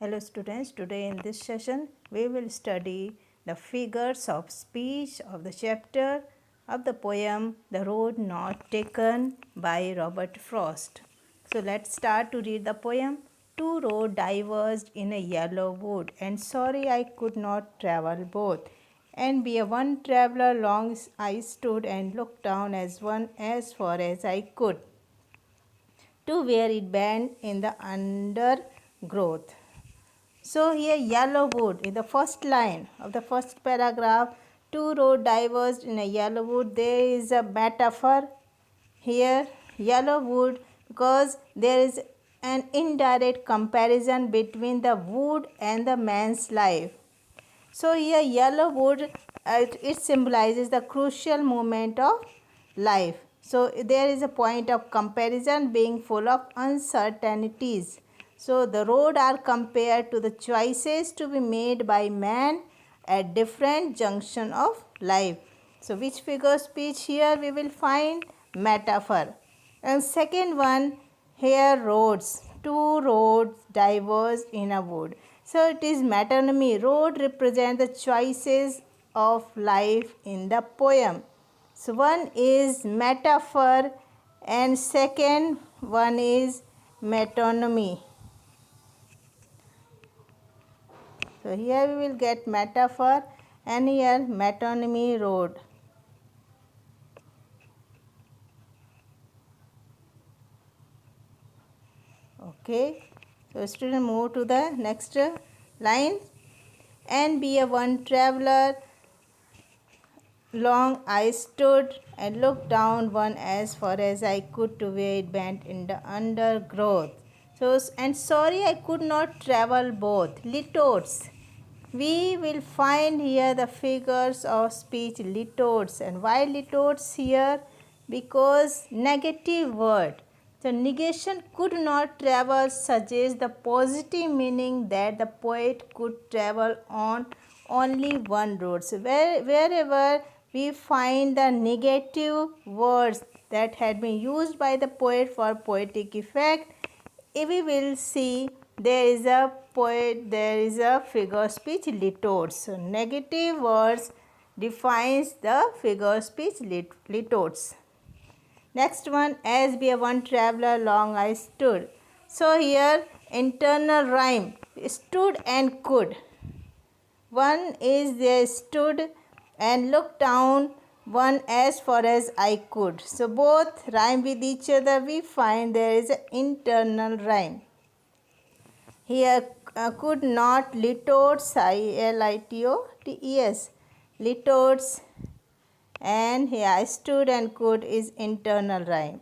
Hello students, today in this session we will study the figures of speech of the chapter of the poem The Road Not Taken by Robert Frost. So let's start to read the poem. Two roads diverged in a yellow wood, and sorry I could not travel both. And be a one traveler long I stood and looked down as far as I could, to where it bent in the undergrowth. So here yellow wood in the first line of the first paragraph, two roads diverged in a yellow wood. There is a metaphor here, yellow wood, because there is an indirect comparison between the wood and the man's life. So here yellow wood, it symbolizes the crucial moment of life. So there is a point of comparison being full of uncertainties. So the road are compared to the choices to be made by man at different junction of life. So which figure speech here we will find? Metaphor. And second one, here roads. Two roads diverged in a wood. So it is metonymy. Road represent the choices of life in the poem. So one is metaphor and second one is metonymy. So here we will get metaphor and here metonymy, road. Okay. So student, move to the next line. And be a one traveler long I stood and looked down one as far as I could to where it bent in the undergrowth. So, and sorry I could not travel both. Litotes. We will find here the figures of speech litotes. And why litotes here? Because negative word. The negation could not travel suggests the positive meaning that the poet could travel on only one road. So wherever we find the negative words that had been used by the poet for poetic effect, we will see there is a figure speech litotes. So negative words defines the figure speech litotes. Next one, as be a one traveler long I stood. So here internal rhyme, stood and could. One is there stood and looked down, one as far as I could. So both rhyme with each other. We find there is an internal rhyme. Here could not, litotes, Litotes, litotes, and here I stood and could is internal rhyme.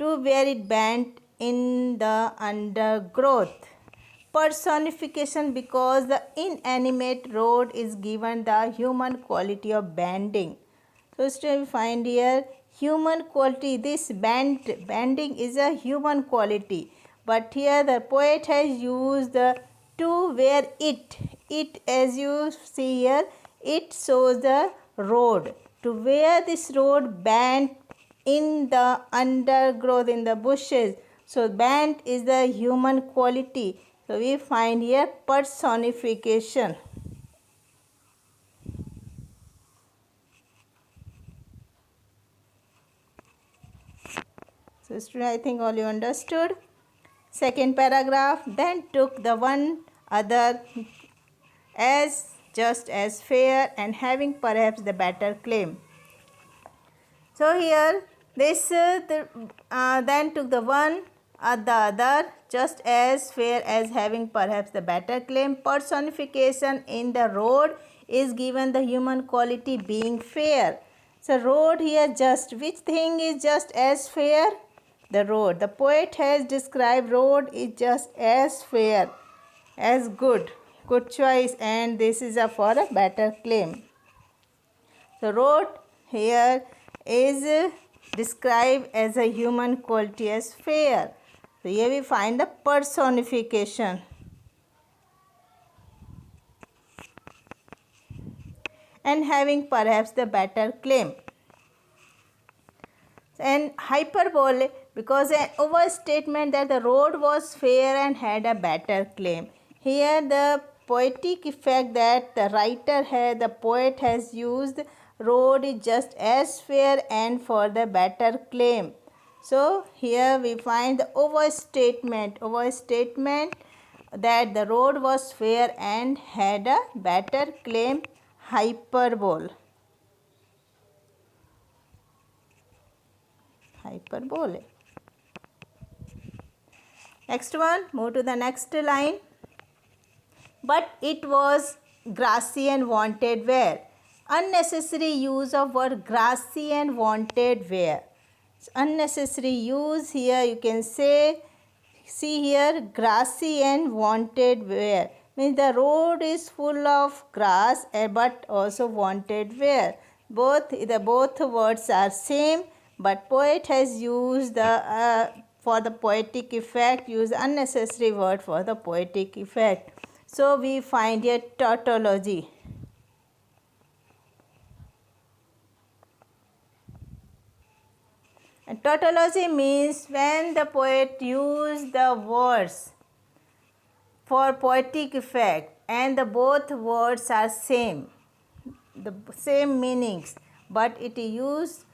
To where it bent in the undergrowth. Personification, because the inanimate road is given the human quality of bending. So still we find here human quality. This bending is a human quality. But here the poet has used the to where it, as you see here, it shows the road. To where this road bent in the undergrowth, in the bushes. So bent is the human quality. So we find here personification. So student, I think all you understood. Second paragraph, then took the one other as just as fair and having perhaps the better claim. So here this then took the one the other just as fair as having perhaps the better claim. Personification in the road is given the human quality being fair. So road here just, which thing is just as fair? The road. The poet has described road is just as fair as good choice, and this is for a better claim. The road here is described as a human quality as fair. So here we find the personification. And having perhaps the better claim. And hyperbole, because an overstatement that the road was fair and had a better claim. Here the poetic effect that the poet has used, road is just as fair and for the better claim. So here we find the overstatement that the road was fair and had a better claim, hyperbole. Hyperbole. Next one, move to the next line. But it was grassy and wanted where. Unnecessary use of word grassy and wanted where. Unnecessary use here you can say, see here, grassy and wanted where. Means the road is full of grass but also wanted where. Both words are same, but poet has used the for the poetic effect, use unnecessary word for the poetic effect. So we find here tautology. And tautology means when the poet used the words for poetic effect and the both words are same, the same meanings, but it is used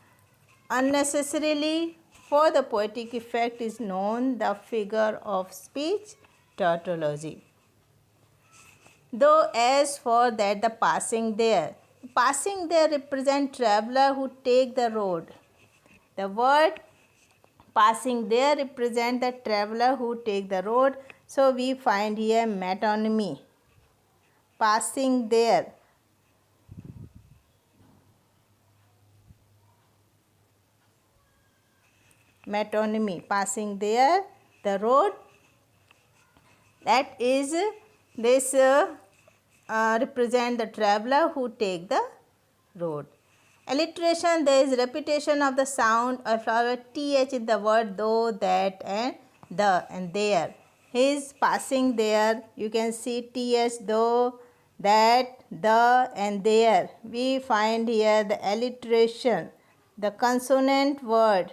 unnecessarily for the poetic effect is known the figure of speech tautology. Though as for that the passing there represent traveler who take the road. The word passing there represent the traveler who take the road. So we find here metonymy. Passing there. Metonymy. Passing there the road. That is this represent the traveler who take the road. Alliteration, there is repetition of the sound of our th in the word though, that and the and there. He is passing there. You can see th, though, that, the and there. We find here the alliteration, the consonant word.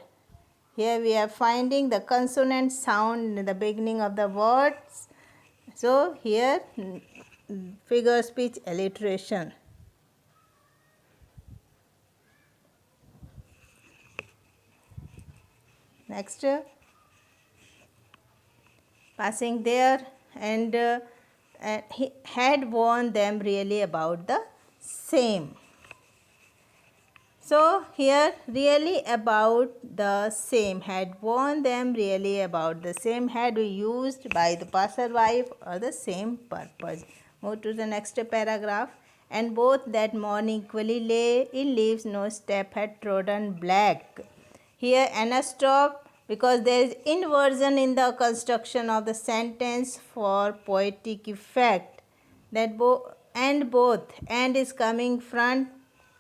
Here we are finding the consonant sound in the beginning of the words. So here figure speech alliteration. Next, passing there and he had warned them really about the same. So here really about the same, had warned them really about the same, had used by the passerby for the same purpose. Move to the next paragraph. And both that morning equally lay in leaves, no step had trodden black. Here anastrophe, because there is inversion in the construction of the sentence for poetic effect. That both and is coming front,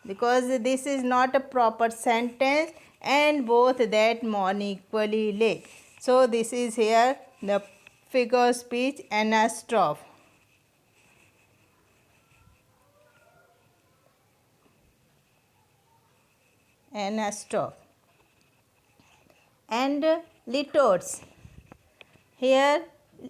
because this is not a proper sentence, and both that morning equally lay. So this is here the figure speech anastrophe. Anastrophe. And litotes. Here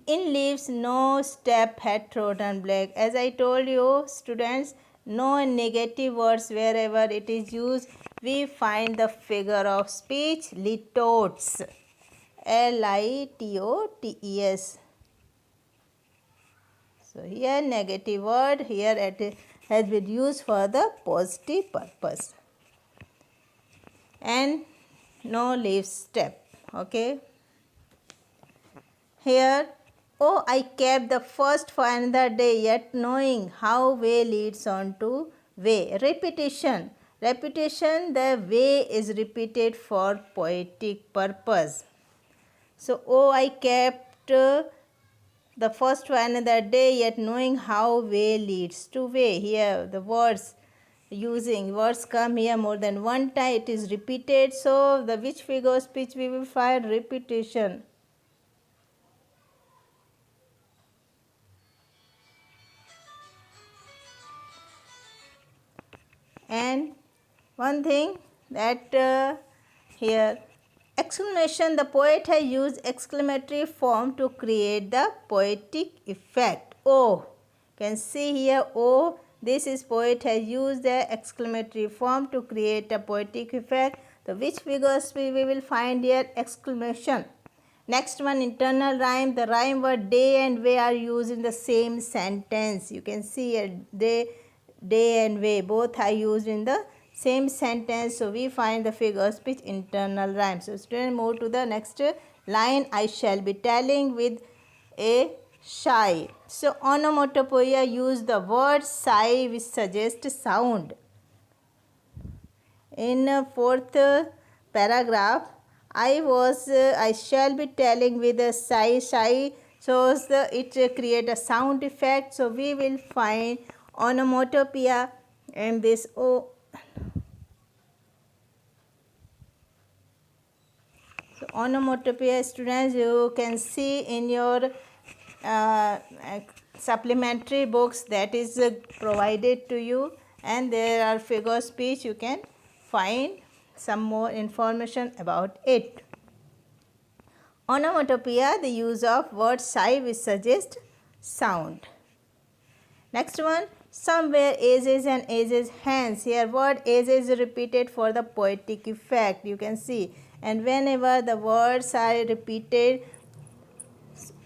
in leaves no step had trodden black. As I told you students, no negative words wherever it is used, we find the figure of speech litotes. Litotes. So here negative word, here it has been used for the positive purpose. And no leaf step. Okay. Here, oh, I kept the first for another day, yet knowing how way leads on to way. Repetition. Repetition, the way is repeated for poetic purpose. So, oh, I kept the first for another day, yet knowing how way leads to way. Here, the words come here more than one time, it is repeated. So, the which figure of speech we will find repetition. And one thing that here Exclamation. The poet has used exclamatory form to create the poetic effect. Oh, can see here. Oh, this is poet has used the exclamatory form to create a poetic effect. So which figures we will find here? Exclamation. Next one, internal rhyme. The rhyme word day and way are used in the same sentence. You can see here day and way both are used in the same sentence. So we find the figure of speech internal rhyme. So student, move to the next line. I shall be telling with a sigh. So onomatopoeia use the word sigh which suggests sound. In fourth paragraph, I shall be telling with a sigh. Sigh shows it create a sound effect. So we will find onomatopoeia in this O. So onomatopoeia, students, you can see in your supplementary books that is provided to you, and there are figure speech. You can find some more information about it. Onomatopoeia, the use of word sigh which suggests sound. Next one, somewhere ages and ages hence. Here word ages is repeated for the poetic effect. You can see, and whenever the words are repeated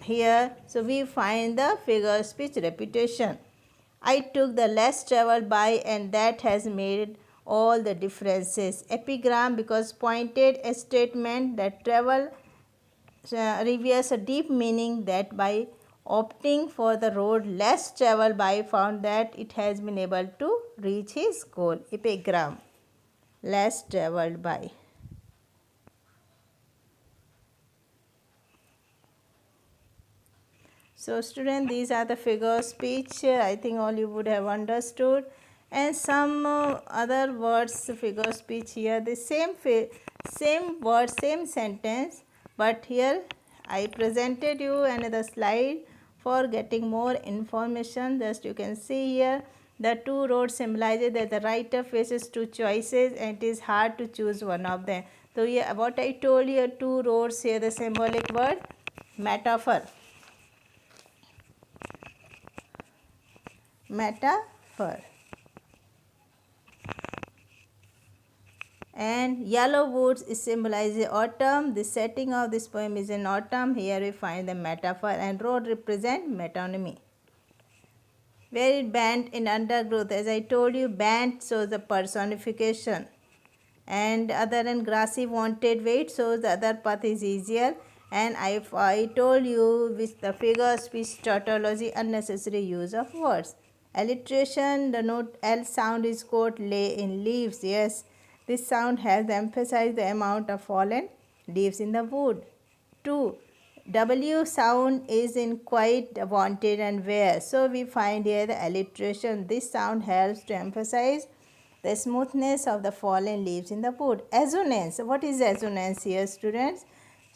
here, so we find the figure speech repetition. I took the less traveled by, and that has made all the differences. Epigram, because pointed a statement that travel reveals a deep meaning, that by opting for the road less traveled by found that it has been able to reach his goal. Epigram, less traveled by. So student, these are the figure of speech. I think all you would have understood. And some other words, figure of speech here, the same word, same sentence, but here I presented you another slide for getting more information. Just you can see here, the two roads symbolizes that the writer faces two choices and it is hard to choose one of them. So here what I told you, two roads, here the symbolic word metaphor. Metaphor. And yellow woods symbolizes autumn. The setting of this poem is in autumn. Here we find the metaphor, and road represent metonymy. Where it bent in undergrowth, as I told you, bent shows the personification, and other than grassy wanted weight shows the other path is easier. And I told you with the figure speech tautology, unnecessary use of words. Alliteration, the note L sound is quote lay in leaves. Yes, this sound has emphasized the amount of fallen leaves in the wood. 2. W sound is in quite, wanted, and where. So we find here the alliteration. This sound helps to emphasize the smoothness of the fallen leaves in the wood. Assonance. What is assonance here, students?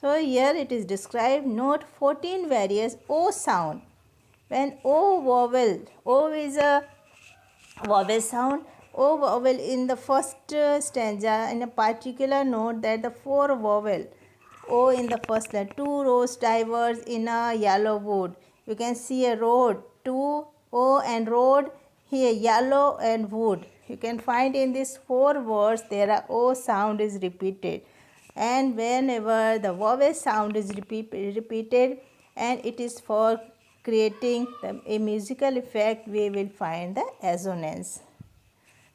So here it is described. Note 14 various O sound. When O vowel, O is a vowel sound. O vowel in the first stanza in a particular note that the four vowel O in the first line. Two roads diverge in a yellow wood. You can see a road, two O and road, here yellow and wood. You can find in these four words there are O sound is repeated, and whenever the vowel sound is repeated and it is for creating a musical effect, we will find the assonance.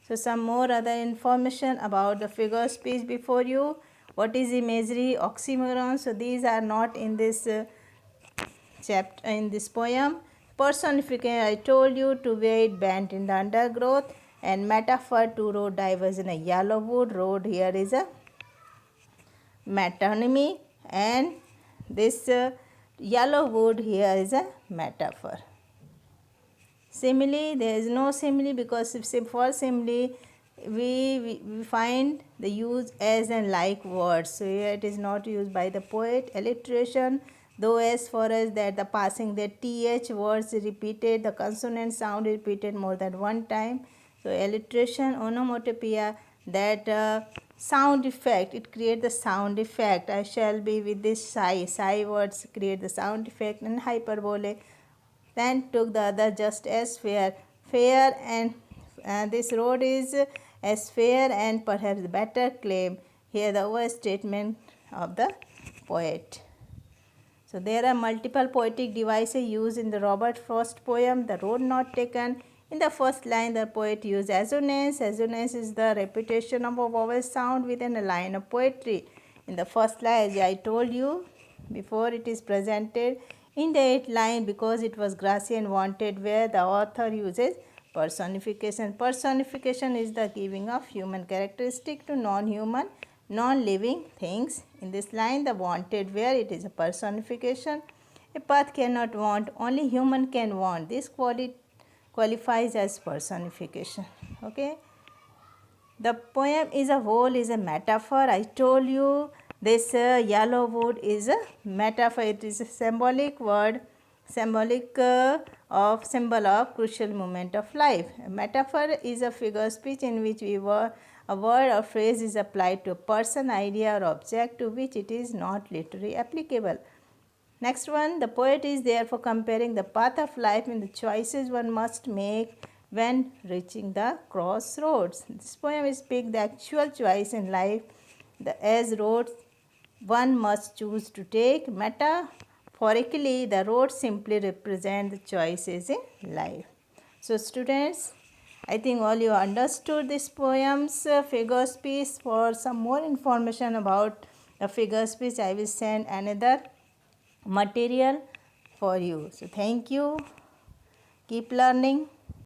So some more other information about the figure speech before you. What is imagery, oxymoron? So these are not in this chapter, in this poem. Personification, I told you, to where it bent in the undergrowth, and metaphor, two road diverge in a yellow wood. Road here is a metonymy, and this yellow wood here is a metaphor. Simile, there is no simile because for simile we find the use as and like words. So here it is not used by the poet. Alliteration, though as far as that the passing the th words repeated, the consonant sound repeated more than one time. So alliteration. Onomatopoeia, that sound effect. It creates the sound effect. I shall be with this sigh words create the sound effect. And hyperbole, then took the other just as fair. Fair and this road is as fair and perhaps better claim. Here the overstatement of the poet. So there are multiple poetic devices used in the Robert Frost poem, The Road Not Taken. In the first line, the poet used assonance. Assonance is the repetition of a vowel sound within a line of poetry. In the first line, as I told you before, it is presented in the eighth line because it was grassy and wanted, where the author uses personification. Personification is the giving of human characteristic to non-human, non-living things. In this line, the wanted, where it is a personification. A path cannot want, only human can want. This qualifies as personification. Okay. The poem is a whole is a metaphor. I told you this yellow wood is a metaphor. It is a symbolic word, symbolic of symbol of crucial moment of life. A metaphor is a figure of speech in which a word or phrase is applied to a person, idea or object to which it is not literally applicable. Next one, the poet is therefore comparing the path of life and the choices one must make when reaching the crossroads. This poem speaks the actual choice in life, as roads one must choose to take. Metaphorically, the roads simply represent the choices in life. So students, I think all you understood this poem's figure speech. For some more information about the figure speech, I will send another material for you. So thank you. Keep learning.